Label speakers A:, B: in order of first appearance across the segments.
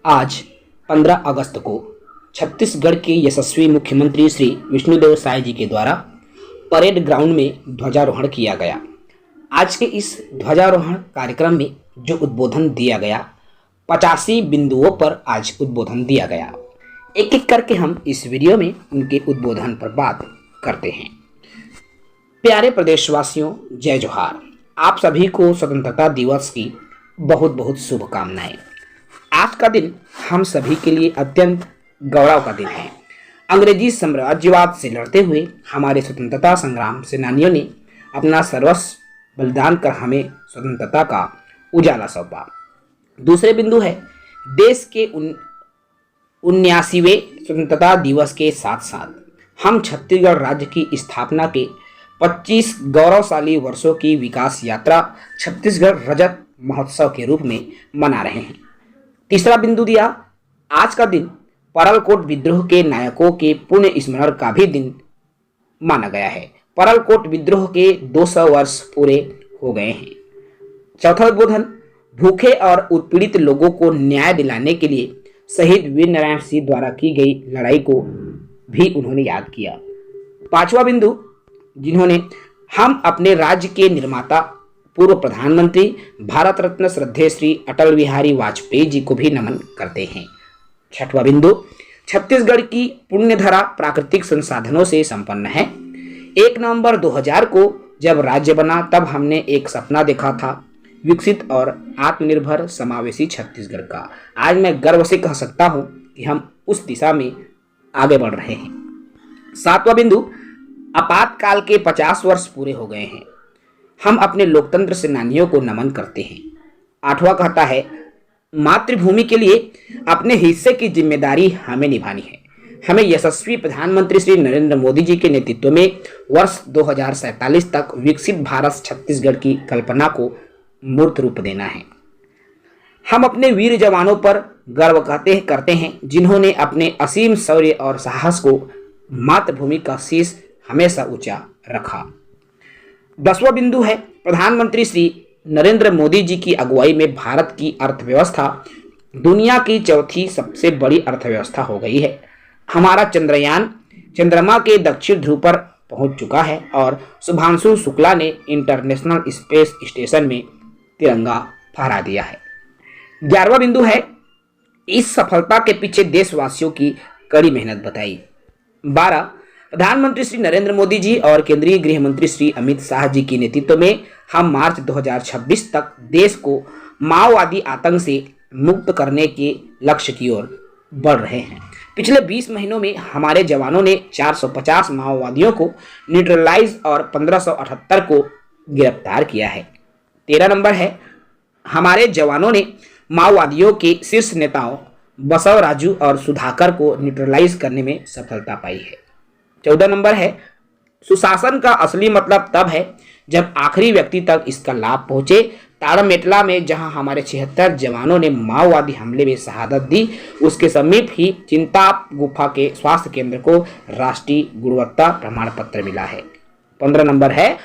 A: आज 15 अगस्त को छत्तीसगढ़ के यशस्वी मुख्यमंत्री श्री विष्णुदेव साय जी के द्वारा परेड ग्राउंड में ध्वजारोहण किया गया। आज के इस ध्वजारोहण कार्यक्रम में जो उद्बोधन दिया गया, 85 बिंदुओं पर आज उद्बोधन दिया गया। एक एक करके हम इस वीडियो में उनके उद्बोधन पर बात करते हैं। प्यारे प्रदेशवासियों, जय जोहार। आप सभी को स्वतंत्रता दिवस की बहुत बहुत शुभकामनाएं। आज का दिन हम सभी के लिए अत्यंत गौरव का दिन है। अंग्रेजी साम्राज्यवाद से लड़ते हुए हमारे स्वतंत्रता संग्राम सेनानियों ने अपना सर्वस्व बलिदान कर हमें स्वतंत्रता का उजाला सौंपा। दूसरे बिंदु है, देश के 79वें स्वतंत्रता दिवस के साथ साथ हम छत्तीसगढ़ राज्य की स्थापना के 25 गौरवशाली वर्षों की विकास यात्रा छत्तीसगढ़ रजत महोत्सव के रूप में मना रहे हैं। तीसरा बिंदु दिया, आज का दिन परलकोट विद्रोह के नायकों के पुण्य स्मरण का भी दिन माना गया है। परलकोट विद्रोह के 200 वर्ष पूरे हो गए हैं। चौथा उद्बोधन, भूखे और उत्पीड़ित लोगों को न्याय दिलाने के लिए शहीद वीर नारायण सिंह द्वारा की गई लड़ाई को भी उन्होंने याद किया। पांचवा बिंदु, जिन्होंने हम अपने राज्य के निर्माता पूर्व प्रधानमंत्री भारत रत्न श्रद्धेय श्री अटल बिहारी वाजपेयी जी को भी नमन करते हैं। छठवां बिंदु, छत्तीसगढ़ की पुण्यधरा प्राकृतिक संसाधनों से संपन्न है। 1 नवंबर 2000 को जब राज्य बना तब हमने एक सपना देखा था, विकसित और आत्मनिर्भर समावेशी छत्तीसगढ़ का। आज मैं गर्व से कह सकता हूं कि हम उस दिशा में आगे बढ़ रहे हैं। सातवां बिंदु, आपातकाल के 50 वर्ष पूरे हो गए हैं। हम अपने लोकतंत्र सेनानियों को नमन करते हैं। आठवां कहता है, मातृभूमि के लिए अपने हिस्से की जिम्मेदारी हमें निभानी है। हमें यशस्वी प्रधानमंत्री श्री नरेंद्र मोदी जी के नेतृत्व में वर्ष 2047 तक विकसित भारत छत्तीसगढ़ की कल्पना को मूर्त रूप देना है। हम अपने वीर जवानों पर गर्व करते हैं, जिन्होंने अपने असीम शौर्य और साहस को मातृभूमि का शीश हमेशा ऊंचा रखा। 10वां बिंदु है, प्रधानमंत्री श्री नरेंद्र मोदी जी की अगुवाई में भारत की अर्थव्यवस्था दुनिया की चौथी सबसे बड़ी अर्थव्यवस्था हो गई है। हमारा चंद्रयान चंद्रमा के दक्षिण ध्रुव पर पहुंच चुका है और शुभांशु शुक्ला ने इंटरनेशनल स्पेस स्टेशन में तिरंगा फहरा दिया है। 11वां बिंदु है, इस सफलता के पीछे देशवासियों की कड़ी मेहनत बताई। 12, प्रधानमंत्री श्री नरेंद्र मोदी जी और केंद्रीय गृह मंत्री श्री अमित शाह जी के नेतृत्व में हम मार्च 2026 तक देश को माओवादी आतंक से मुक्त करने के लक्ष्य की ओर बढ़ रहे हैं। पिछले 20 महीनों में हमारे जवानों ने 450 माओवादियों को न्यूट्रलाइज और 1578 को गिरफ्तार किया है। 13 नंबर है, हमारे जवानों ने माओवादियों के शीर्ष नेताओं बसव राजू और सुधाकर को न्यूट्रलाइज करने में सफलता पाई है। 14 नंबर है, सुशासन का असली मतलब तब है जब आखिरी व्यक्ति तक इसका लाभ पहुंचे। ताड़मेटला में जहां हमारे 76 जवानों ने माओवादी हमले में शहादत दी, उसके समीप ही चिंताप गुफा के स्वास्थ्य केंद्र को राष्ट्रीय गुणवत्ता प्रमाण पत्र मिला है। 15 नंबर है,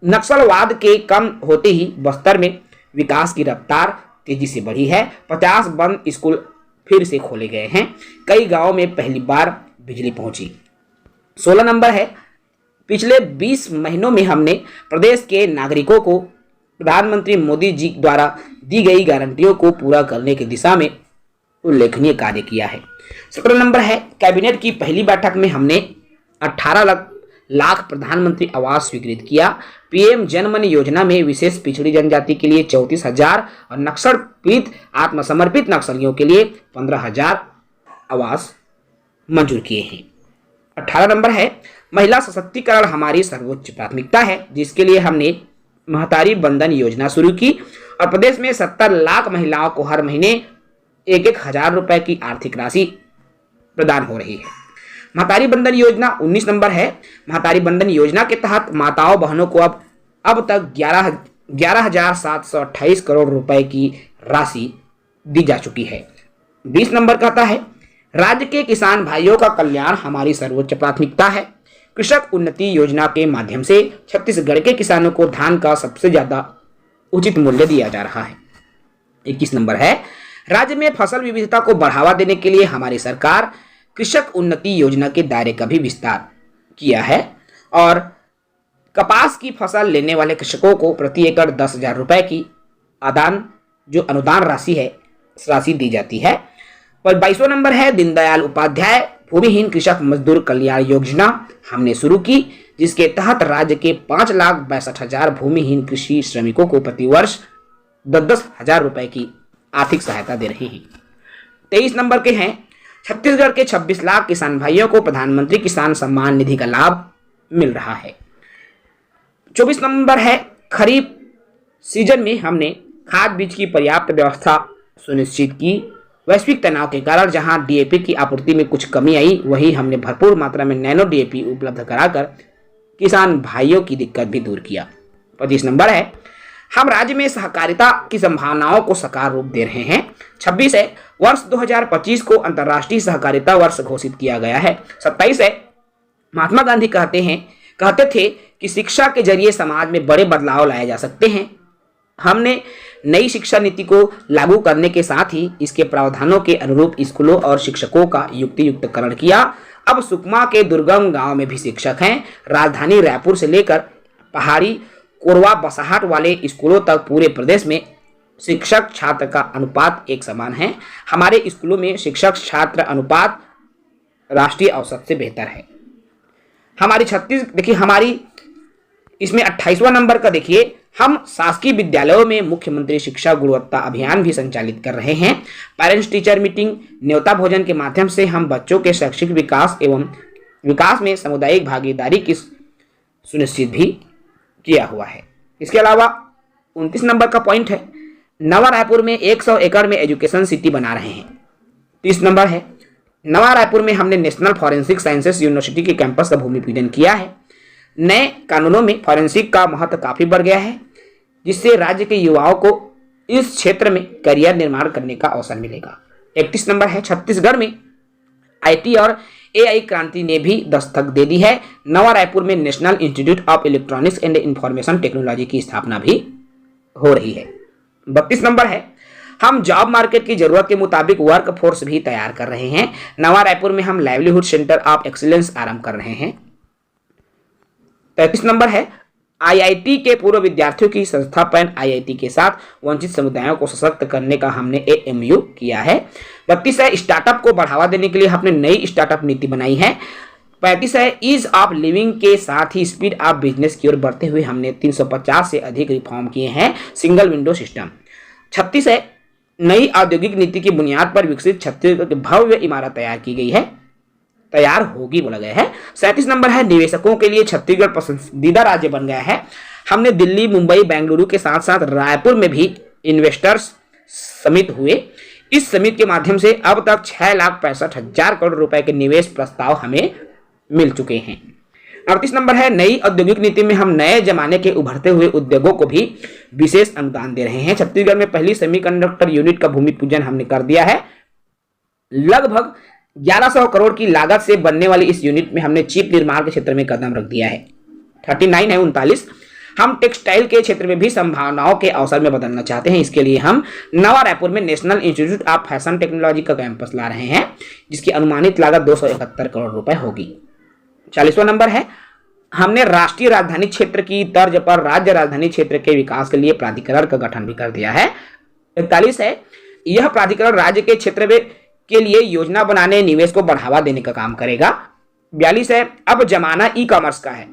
A: नक्सलवाद के कम होते ही बस्तर में विकास की रफ्तार तेजी से बढ़ी है। 50 बंद स्कूल फिर से खोले गए हैं। कई गाँव में पहली बार बिजली पहुंची। 16 नंबर है, पिछले 20 महीनों में हमने प्रदेश के नागरिकों को प्रधानमंत्री मोदी जी द्वारा दी गई गारंटियों को पूरा करने की दिशा में उल्लेखनीय कार्य किया है। 17 नंबर है, कैबिनेट की पहली बैठक में हमने 18 लाख प्रधानमंत्री आवास स्वीकृत किया। पीएम जनमन योजना में विशेष पिछड़ी जनजाति के लिए 34,000 और नक्सल पीड़ित आत्मसमर्पित नक्सलियों के लिए 15,000 आवास मंजूर किए हैं। 18 नंबर है, महिला सशक्तिकरण हमारी सर्वोच्च प्राथमिकता है, जिसके लिए हमने महतारी बंधन योजना शुरू की और प्रदेश में 70 लाख महिलाओं को हर महीने 1,000 रुपए की आर्थिक राशि प्रदान हो रही है। महतारी बंधन योजना 19 नंबर है, महतारी बंधन योजना के तहत माताओं बहनों को अब तक 11,728 करोड़ रुपए की राशि दी जा चुकी है। 20 नंबर कहता है, राज्य के किसान भाइयों का कल्याण हमारी सर्वोच्च प्राथमिकता है। कृषक उन्नति योजना के माध्यम से छत्तीसगढ़ के किसानों को धान का सबसे ज्यादा उचित मूल्य दिया जा रहा है। 21 नंबर है, राज्य में फसल विविधता को बढ़ावा देने के लिए हमारी सरकार कृषक उन्नति योजना के दायरे का भी विस्तार किया है और कपास की फसल लेने वाले कृषकों को प्रति एकड़ 10,000 रुपए की अनुदान राशि है, राशि दी जाती है। और 22वां नंबर है दीनदयाल उपाध्याय भूमिहीन कृषक मजदूर कल्याण योजना हमने शुरू की, जिसके तहत राज्य के 5,62,000 भूमिहीन कृषि श्रमिकों को प्रतिवर्ष 10,000 रुपए की आर्थिक सहायता दे रही है। 23 नंबर के हैं छत्तीसगढ़ के 26 लाख किसान भाइयों को प्रधानमंत्री किसान सम्मान निधि का लाभ मिल रहा है। 24 नंबर है खरीफ सीजन में हमने खाद बीज की पर्याप्त व्यवस्था सुनिश्चित की। वैश्विक तनाव के कारण जहां डीएपी की आपूर्ति में कुछ कमी आई, वहीं हमने भरपूर मात्रा में नैनो डीएपी उपलब्ध कराकर किसान भाइयों की दिक्कत भी दूर किया। 25 नंबर है हम राज्य में सहकारिता की संभावनाओं को साकार रूप दे रहे हैं। 26 है वर्ष 2025 को अंतर्राष्ट्रीय सहकारिता वर्ष घोषित किया गया है। 27 है महात्मा गांधी कहते थे कि शिक्षा के जरिए समाज में बड़े बदलाव लाए जा सकते हैं। हमने नई शिक्षा नीति को लागू करने के साथ ही इसके प्रावधानों के अनुरूप स्कूलों और शिक्षकों का युक्तियुक्तकरण किया। अब सुकमा के दुर्गम गांव में भी शिक्षक हैं। राजधानी रायपुर से लेकर पहाड़ी कोरवा बसाहट वाले स्कूलों तक पूरे प्रदेश में शिक्षक छात्र का अनुपात एक समान है। हमारे स्कूलों में शिक्षक छात्र अनुपात राष्ट्रीय औसत से बेहतर है। हमारी इसमें 28वां नंबर का देखिए, हम शासकीय विद्यालयों में मुख्यमंत्री शिक्षा गुणवत्ता अभियान भी संचालित कर रहे हैं। पेरेंट्स टीचर मीटिंग, न्योता भोजन के माध्यम से हम बच्चों के शैक्षिक विकास में सामुदायिक भागीदारी की सुनिश्चित भी किया हुआ है। इसके अलावा 29 नंबर का पॉइंट है नवा रायपुर में 100 एकड़ में एजुकेशन सिटी बना रहे हैं। 30 नंबर है नवा रायपुर में हमने नेशनल फॉरेंसिक साइंसेस यूनिवर्सिटी के कैंपस का भूमि पूजन किया है। नए कानूनों में फॉरेंसिक का महत्व काफी बढ़ गया है, जिससे राज्य के युवाओं को इस क्षेत्र में करियर निर्माण करने का अवसर मिलेगा। 31 नंबर है छत्तीसगढ़ में आईटी और एआई क्रांति ने भी दस्तक दे दी है। नवा रायपुर में national institute of electronics and information technology की स्थापना भी हो रही है। 32 नंबर है हम जॉब मार्केट की जरूरत के मुताबिक वर्क फोर्स भी तैयार कर रहे हैं। नवा रायपुर में हम लाइवलीहुड सेंटर ऑफ एक्सीलेंस आरंभ कर रहे हैं। 33 नंबर है आईआईटी के पूर्व विद्यार्थियों की संस्था पैन आईआईटी के साथ वंचित समुदायों को सशक्त करने का हमने एएमयू किया है। 32 है स्टार्टअप को बढ़ावा देने के लिए हमने नई स्टार्टअप नीति बनाई है। 35 है ईज ऑफ लिविंग के साथ ही स्पीड ऑफ बिजनेस की ओर बढ़ते हुए हमने 350 से अधिक रिफॉर्म किए हैं सिंगल विंडो सिस्टम। 36 है नई औद्योगिक नीति की बुनियाद पर विकसित छत्तीसगढ़ की भव्य इमारत तैयार होगी बोला गया है। 37 नंबर है निवेशकों के लिए छत्तीसगढ़ पसंदीदा राज्य बन गया है। हमने दिल्ली, मुंबई, बेंगलुरु के साथ साथ रायपुर में भी इन्वेस्टर्स समिट हुए। इस समिट के माध्यम से अब तक 6,65,000 करोड़ रुपए के निवेश प्रस्ताव हमें मिल चुके हैं। 38 नंबर है नई औद्योगिक नीति में हम नए जमाने के उभरते हुए उद्योगों को भी विशेष अनुदान दे रहे हैं। छत्तीसगढ़ में पहली सेमीकंडक्टर यूनिट का भूमि पूजन हमने कर दिया है। लगभग 1100 करोड़ की लागत से बनने वाली इस यूनिट में हमने चिप निर्माण के क्षेत्र में कदम रख दिया है। 39 है 39 हम टेक्सटाइल के क्षेत्र में भी संभावनाओं के अवसर में बदलना चाहते हैं। इसके लिए हम नवा रायपुर में national institute of fashion technology का कैंपस ला रहे हैं, जिसकी अनुमानित लागत 271 करोड़ रुपए होगी। 40वां नंबर है हमने राष्ट्रीय राजधानी क्षेत्र की तर्ज पर राज्य राजधानी क्षेत्र के विकास के लिए प्राधिकरण का गठन भी कर दिया है। 41 है यह प्राधिकरण राज्य के क्षेत्र में के लिए योजना बनाने, निवेश को बढ़ावा देने का काम करेगा। 42 है अब जमाना ई कॉमर्स का है,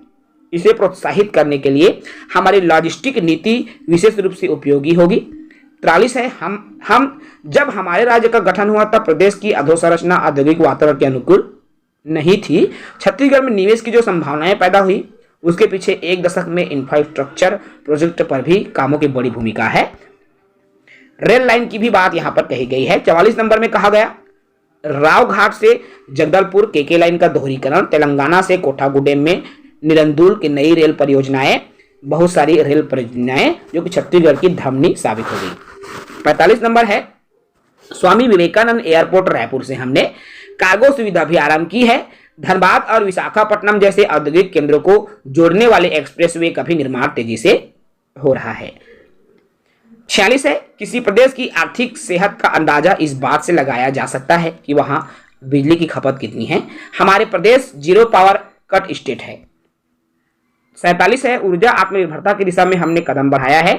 A: इसे प्रोत्साहित करने के लिए हमारी लॉजिस्टिक नीति विशेष रूप से उपयोगी होगी। 43 है हम जब हमारे राज्य का गठन हुआ तब प्रदेश की अधोसंरचना औद्योगिक वातावरण के अनुकूल नहीं थी। छत्तीसगढ़ में निवेश की जो संभावनाएं पैदा हुई उसके पीछे एक दशक में इंफ्रास्ट्रक्चर प्रोजेक्ट पर भी कामों की बड़ी भूमिका है। रेल लाइन की भी बात यहां पर कही गई है। 44 नंबर में कहा गया रावघाट से जगदलपुर केके लाइन का दोहरीकरण, तेलंगाना से कोठागुडेम में निरंदुल की नई रेल परियोजनाएं, बहुत सारी रेल परियोजनाएं जो कि छत्तीसगढ़ की धमनी साबित हो गई। 45 नंबर है स्वामी विवेकानंद एयरपोर्ट रायपुर से हमने कार्गो सुविधा भी आरंभ की है। धनबाद और विशाखापट्टनम जैसे औद्योगिक केंद्रों को जोड़ने वाले एक्सप्रेसवे का भी निर्माण तेजी से हो रहा है। 46 है, किसी प्रदेश की आर्थिक सेहत का अंदाजा इस बात से लगाया जा सकता है कि वहां बिजली की खपत कितनी है। हमारे प्रदेश जीरो पावर कट स्टेट है। 47 है, ऊर्जा आत्मनिर्भरता की दिशा में हमने कदम बढ़ाया है।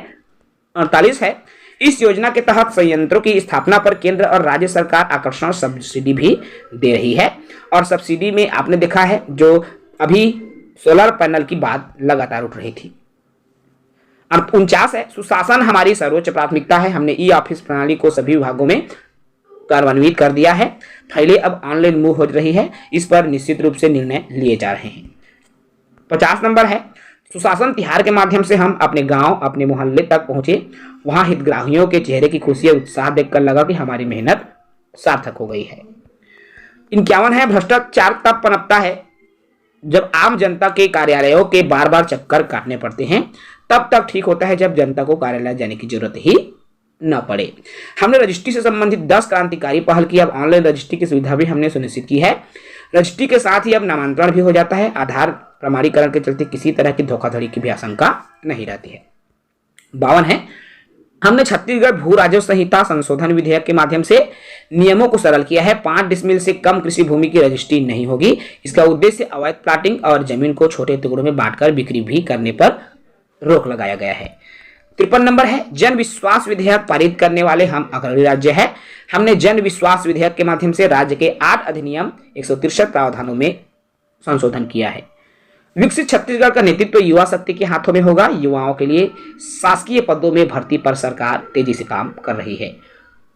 A: 48 है, इस योजना के तहत संयंत्रों की स्थापना पर केंद्र और राज्य सरकार आकर्षण सब्सिडी भी दे रही है। और सब्सिडी में आपने देखा है जो अभी सोलर पैनल की बात लगातार उठ रही थी। 49 है, सुशासन हमारी सर्वोच्च प्राथमिकता है। हमने ई ऑफिस प्रणाली को सभी विभागों में कार्यान्वित कर दिया है। फाइलें अब ऑनलाइन मूव हो रही है, इस पर निश्चित रूप से निर्णय लिए जा रहे हैं। 50 नंबर है, सुशासन तिहार के माध्यम से हम अपने गांव, अपने मोहल्ले तक पहुंचे। वहां हितग्राहियों के चेहरे की खुशी और उत्साह देखकर लगा कि हमारी मेहनत सार्थक हो गई है। 51 है, भ्रष्टाचार तब पनपता है जब आम जनता के कार्यालयों के बार बार चक्कर काटने पड़ते हैं। तब तक ठीक होता है जब जनता को कार्यालय जाने की जरूरत ही न पड़े। हमने रजिस्ट्री से संबंधित 10 क्रांतिकारी पहल की। अब ऑनलाइन रजिस्ट्री की सुविधा भी हमने सुनिश्चित की है। रजिस्ट्री के साथ ही अब नामांतरण भी हो जाता है। आधार प्रमाणीकरण के चलते किसी तरह की धोखाधड़ी की भी आशंका नहीं रहती है। 52 है, हमने छत्तीसगढ़ भू राजस्व संहिता संशोधन विधेयक के माध्यम से नियमों को सरल किया है। 5 डिसमिल से कम कृषि भूमि की रजिस्ट्री नहीं होगी। इसका उद्देश्य अवैध प्लाटिंग और जमीन को छोटे टुकड़ों में बांटकर बिक्री भी करने पर रोक लगाया गया है। 53 नंबर है, जन विश्वास विधेयक पारित करने वाले हम अग्रणी राज्य है। हमने जन विश्वास विधेयक के माध्यम से राज्य के 8 अधिनियम 163 प्रावधानों में संशोधन किया है। विकसित छत्तीसगढ़ का नेतृत्व युवा शक्ति के हाथों में होगा। युवाओं के लिए शासकीय पदों में भर्ती पर सरकार तेजी से काम कर रही है।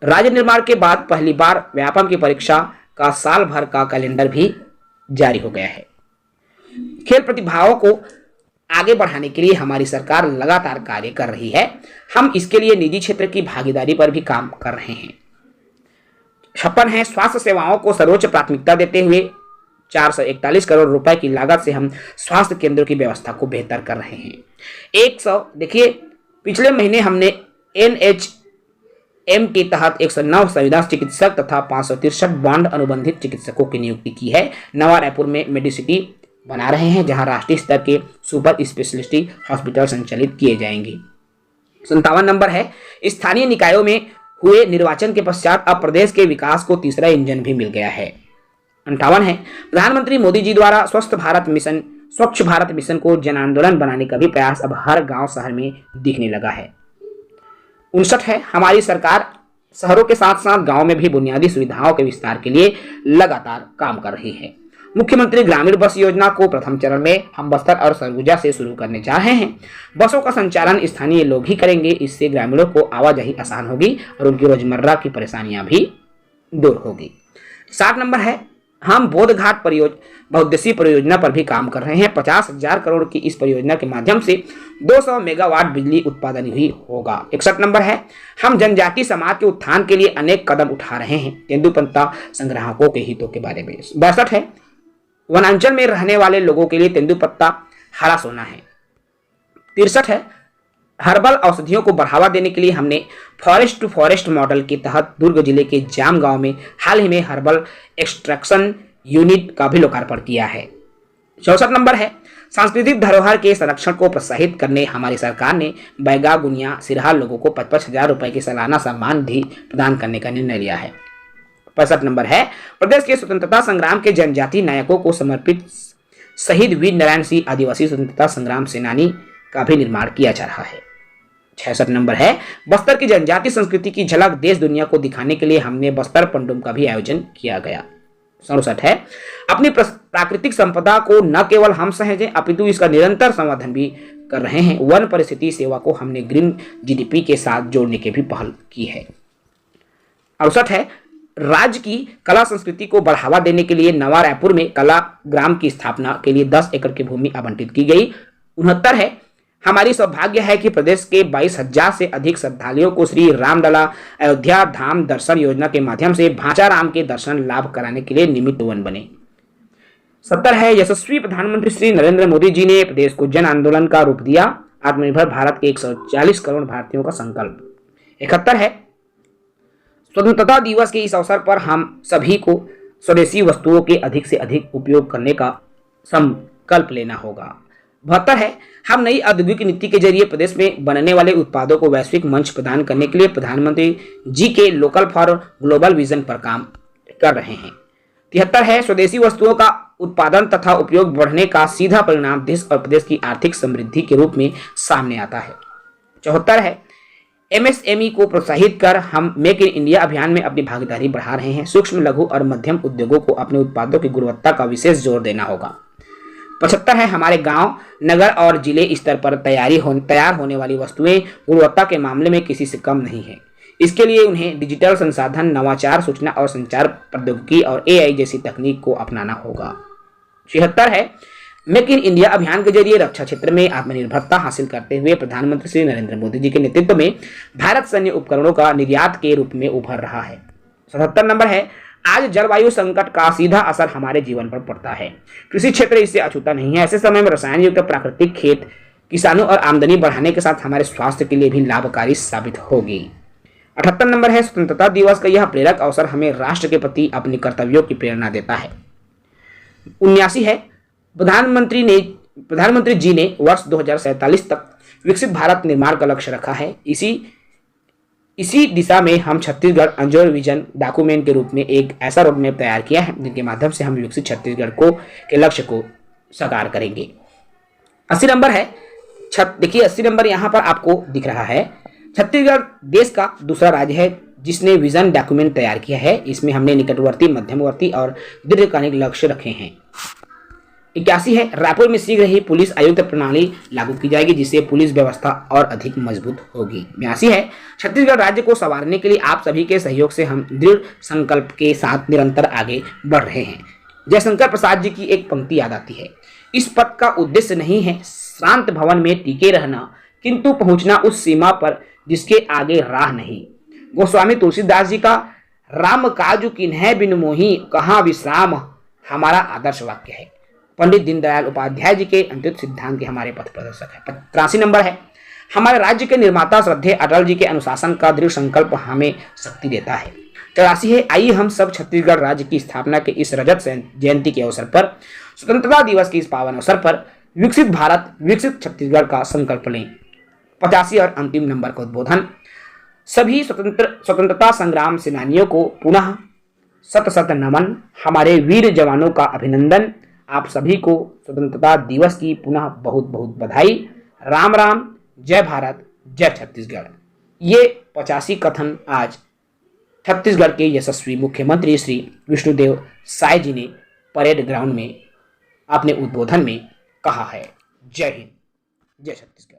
A: राज्य निर्माण के बाद पहली बार व्यापम की परीक्षा का साल भर का कैलेंडर भी जारी हो गया है। खेल प्रतिभाओं को आगे बढ़ाने के लिए हमारी सरकार लगातार कार्य कर रही है। हम इसके लिए निजी क्षेत्र की भागीदारी पर भी काम कर रहे हैं। 56 है, स्वास्थ्य सेवाओं को सर्वोच्च प्राथमिकता देते हुए 441 करोड़ रुपए की लागत से हम स्वास्थ्य केंद्रों की व्यवस्था को बेहतर कर रहे हैं। 100 देखिए, पिछले महीने हमने NHM के तहत 109 संविदा चिकित्सक तथा 563 बॉन्ड अनुबंधित चिकित्सकों की नियुक्ति की है। नवा रायपुर में मेडिसिटी बना रहे हैं, जहां राष्ट्रीय स्तर के सुपर स्पेशलिटी हॉस्पिटल संचालित किए जाएंगे। 57 नंबर है, स्थानीय निकायों में हुए निर्वाचन के पश्चात अब प्रदेश के विकास को तीसरा इंजन भी मिल गया है। 58 है, प्रधानमंत्री मोदी जी द्वारा स्वच्छ भारत मिशन को जन आंदोलन बनाने का भी प्रयास अब हर गांव शहर में दिखने लगा है। 59 है, हमारी सरकार शहरों के साथ साथ गांव में भी बुनियादी सुविधाओं के विस्तार के लिए लगातार काम कर रही है। मुख्यमंत्री ग्रामीण बस योजना को प्रथम चरण में हम बस्तर और सरगुजा से शुरू करने जा रहे हैं। बसों का संचालन स्थानीय लोग ही करेंगे। इससे ग्रामीणों को आवाजाही आसान होगी और उनकी रोजमर्रा की परेशानियां भी दूर होगी। 60 नंबर है, हम बोधघाट बहुउद्देशीय परियोजना पर भी काम कर रहे हैं। 50,000 करोड़ की इस परियोजना के माध्यम से 200 मेगावाट बिजली उत्पादन भी होगा। 61 नंबर है, हम जनजाति समाज के उत्थान के लिए अनेक कदम उठा रहे हैं। तेंदुपत्ता संग्राहकों के हितों के बारे में। 62 है, वनांचल में रहने वाले लोगों के लिए तेंदुपत्ता हरा सोना है। 63 है, हर्बल औषधियों को बढ़ावा देने के लिए हमने फॉरेस्ट टू फॉरेस्ट मॉडल के तहत दुर्ग जिले के जाम गांव में हाल ही में हर्बल एक्सट्रैक्शन यूनिट का भी लोकार्पण किया है। 64 नंबर है, सांस्कृतिक धरोहर के संरक्षण को प्रोत्साहित करने हमारी सरकार ने बैगा गुनिया सिरहा लोगों को 55,000 रुपए की सालाना सम्मान भी प्रदान करने का निर्णय लिया है। 65 नंबर है, प्रदेश के स्वतंत्रता संग्राम के जनजाति नायकों को समर्पित शहीद वीर नारायण सिंह आदिवासी स्वतंत्रता संग्राम सेनानी का भी निर्माण किया जा रहा है। 66 नंबर है, बस्तर की जनजाति संस्कृति की झलक देश दुनिया को दिखाने के लिए हमने बस्तर पंडुम का भी आयोजन किया गया। 67 है, अपनी प्राकृतिक संपदा को न केवल हम सहेजें अपितु इसका निरंतर संवर्धन भी कर रहे हैं। वन परिस्थिति सेवा को हमने ग्रीन GDP के साथ जोड़ने की भी पहल की है। 68 है, राज्य की कला संस्कृति को बढ़ावा देने के लिए नवा रायपुर में कला ग्राम की स्थापना के लिए 10 एकड़ की भूमि आवंटित की गई। 69 है, हमारी सौभाग्य है कि प्रदेश के 22,000 से अधिक श्रद्धालुओं को श्री रामलला अयोध्या धाम दर्शन योजना के माध्यम से भांचा राम के दर्शन लाभ कराने के लिए निमित्त वन बने। 70 है, यशस्वी प्रधानमंत्री श्री नरेंद्र मोदी जी ने प्रदेश को जन आंदोलन का रूप दिया। आत्मनिर्भर भारत के 140 करोड़ भारतीयों का संकल्प। 71 है, स्वतंत्रता दिवस के इस अवसर पर हम सभी को स्वदेशी वस्तुओं के अधिक से अधिक उपयोग करने का संकल्प लेना होगा। 72 है, हम नई औद्योगिक नीति के जरिए प्रदेश में बनने वाले उत्पादों को वैश्विक मंच प्रदान करने के लिए प्रधानमंत्री जी के लोकल फॉर ग्लोबल विजन पर काम कर रहे हैं। 73 है, स्वदेशी वस्तुओं का उत्पादन तथा उपयोग बढ़ने का सीधा परिणाम देश और प्रदेश की आर्थिक समृद्धि के रूप में सामने आता है। 74 है, एमएसएमई को प्रोत्साहित कर हम मेक इन इंडिया अभियान में अपनी भागीदारी बढ़ा रहे हैं। सूक्ष्म, लघु और मध्यम उद्योगों को अपने उत्पादों की गुणवत्ता का विशेष जोर देना होगा। 75 है, हमारे गांव, नगर और जिले स्तर पर तैयार होने वाली वस्तुएं गुणवत्ता के मामले में किसी से कम नहीं है। इसके लिए उन्हें डिजिटल संसाधन, नवाचार, सूचना और संचार प्रौद्योगिकी और एआई जैसी तकनीक को अपनाना होगा। 76 है, मेक इन इंडिया अभियान के जरिए रक्षा क्षेत्र में आत्मनिर्भरता हासिल करते हुए प्रधानमंत्री श्री नरेंद्र मोदी जी के नेतृत्व में भारत सैन्य उपकरणों का निर्यात के रूप में उभर रहा है। 77 नंबर है, आज जलवायु संकट का सीधा असर हमारे जीवन पर पड़ता है। कृषि क्षेत्र इससे अछूता नहीं है। ऐसे समय में रसायन युक्त प्राकृतिक खेत किसानों और आमदनी बढ़ाने के साथ हमारे स्वास्थ्य के लिए भी लाभकारी साबित होगी। 78 नंबर है, स्वतंत्रता दिवस का यह प्रेरक अवसर हमें राष्ट्र के प्रति अपने कर्तव्यों की प्रेरणा देता है। 79 है, प्रधानमंत्री जी ने वर्ष 2047 तक विकसित भारत निर्माण का लक्ष्य रखा है। इसी दिशा में हम छत्तीसगढ़ अंजोर विजन डॉक्यूमेंट के रूप में एक ऐसा रोड मैप तैयार किया है जिनके माध्यम से हम विकसित छत्तीसगढ़ के लक्ष्य को साकार करेंगे। 80 नंबर है, देखिए 80 नंबर यहाँ पर आपको दिख रहा है। छत्तीसगढ़ देश का दूसरा राज्य है जिसने विजन डॉक्यूमेंट तैयार किया है। इसमें हमने निकटवर्ती, मध्यवर्ती और दीर्घकालिक लक्ष्य रखे हैं। 81 है, रायपुर में शीघ्र ही पुलिस आयुक्त प्रणाली लागू की जाएगी जिससे पुलिस व्यवस्था और अधिक मजबूत होगी। 82 है, छत्तीसगढ़ राज्य को संवारने के लिए आप सभी के सहयोग से हम दृढ़ संकल्प के साथ निरंतर आगे बढ़ रहे हैं। जयशंकर प्रसाद जी की एक पंक्ति याद आती है, इस पथ का उद्देश्य नहीं है शांत भवन में टिके रहना, किंतु पहुंचना उस सीमा पर जिसके आगे राह नहीं। गोस्वामी तुलसीदास जी का राम काजु किन्है बिन मोही कहाँ विश्राम हमारा आदर्श वाक्य है। पंडित दीनदयाल उपाध्याय जी के अंत्योदय सिद्धांत के हमारे पथ प्रदर्शक है। 83 नंबर है, हमारे राज्य के निर्माता श्रद्धेय अटल जी के अनुशासन का दृढ़ संकल्प हमें शक्ति देता है। 84 है, आइए हम सब छत्तीसगढ़ राज्य की स्थापना के इस रजत जयंती के अवसर पर, स्वतंत्रता दिवस के इस पावन अवसर पर विकसित भारत, विकसित छत्तीसगढ़ का संकल्प लें। 85 और अंतिम नंबर का उद्बोधन, सभी स्वतंत्रता संग्राम सेनानियों को पुनः शत शत नमन, हमारे वीर जवानों का अभिनंदन, आप सभी को स्वतंत्रता दिवस की पुनः बहुत बहुत बधाई। राम राम, जय भारत, जय छत्तीसगढ़। ये 85 कथन आज छत्तीसगढ़ के यशस्वी मुख्यमंत्री श्री विष्णुदेव साय जी ने परेड ग्राउंड में अपने उद्बोधन में कहा है। जय हिंद, जय छत्तीसगढ़।